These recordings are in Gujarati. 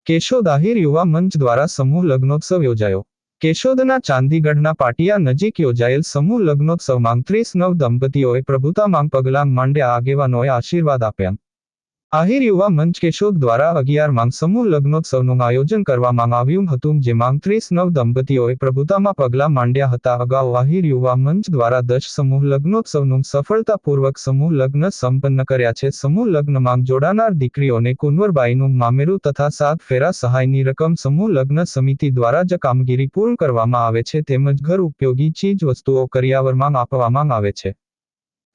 કેશોદ આહિર યુવા મંચ દ્વારા સમૂહ લગ્નોત્સવ યોજાયો। કેશોદના ચાંદીગઢના પાટિયા નજીક યોજાયેલ સમૂહ લગ્નોત્સવમાં 39 દંપતીઓએ પ્રભુતામાં પગલાં માંડ્યા। આગેવાનોએ આશીર્વાદ આપ્યા। આહિર યુવા મંચ કેશોદ દ્વારા 11માં સમૂહ લગ્નોત્સવનું આયોજન કરવામાં આવ્યું હતું, જેમાં 39 દંપતીઓએ પ્રભુતામાં પગલાં માંડ્યા હતા। અગાઉ આહિર યુવા મંચ દ્વારા 10 સમૂહ લગ્નોત્સવનું સફળતાપૂર્વક સમૂહ લગ્ન સંપન્ન કર્યા છે। સમૂહ લગ્નમાં જોડાનાર દીકરીઓને કુંવરબાઈનું મામેરું તથા 7 ફેરા સહાયની રકમ સમૂહ લગ્ન સમિતિ દ્વારા જ કામગીરી પૂર્ણ કરવામાં આવે છે, તેમજ ઘર ઉપયોગી ચીજ વસ્તુઓ કરિયાવરમાં આપવામાં આવે છે।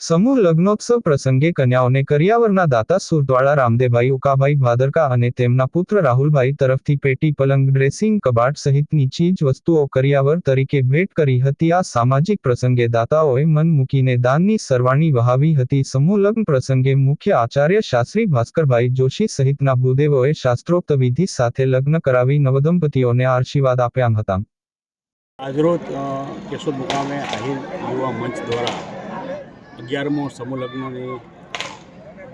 સમૂહ લગ્નોત્સવ પ્રસંગે કન્યાઓને કરિયાવરના દાતા સુરતવાળા રામદેભાઈ ઉકાભાઈ ભાદરકા અને તેમના પુત્ર રાહુલભાઈ તરફથી પેટી, પલંગ, ડ્રેસિંગ કબાટ સહિતની ચીજ વસ્તુઓ કરિયાવર તરીકે ભેટ કરી હતી। આ સામાજિક પ્રસંગે દાતાઓએ મન મૂકીને દાનની સરવાણી વહાવી હતી। સમૂહ લગ્ન પ્રસંગે મુખ્ય આચાર્ય શાસ્ત્રી ભાસ્કરભાઈ જોશી સહિતના ભૂદેવોએ શાસ્ત્રોક્ત વિધિ સાથે લગ્ન કરાવી નવદંપતીઓને આશીર્વાદ આપ્યા હતા। આજરોજ કેશોદ મુકામે આહિર યુવા મંચ દ્વારા 11મો સમૂહ લગ્નની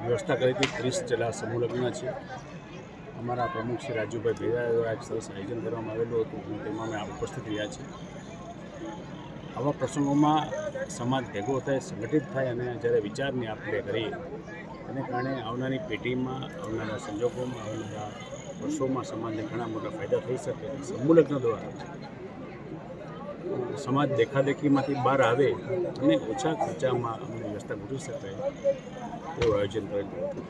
વ્યવસ્થા કરી હતી। 30 જેટલા સમૂહ લગ્ન છે। અમારા પ્રમુખ શ્રી રાજુભાઈ ભેરા દ્વારા એક સરસ આયોજન કરવામાં આવેલું હતું અને તેમાં અમે ઉપસ્થિત રહ્યા છીએ। આવા પ્રસંગોમાં સમાજ ભેગો થાય, સંગઠિત થાય અને જ્યારે વિચારની આપણે કરીએ એને કારણે આવનારી પેઢીમાં, આવનારા સંજોગોમાં, આવનારા વર્ષોમાં સમાજને ઘણા મોટા ફાયદા થઈ શકે। સમૂહ લગ્ન દ્વારા સમાજ દેખાદેખીમાંથી બહાર આવે અને ઓછા ખર્ચામાં અમને વ્યવસ્થા ગોઠવી શકાય એવું આયોજન કરેલું હતું।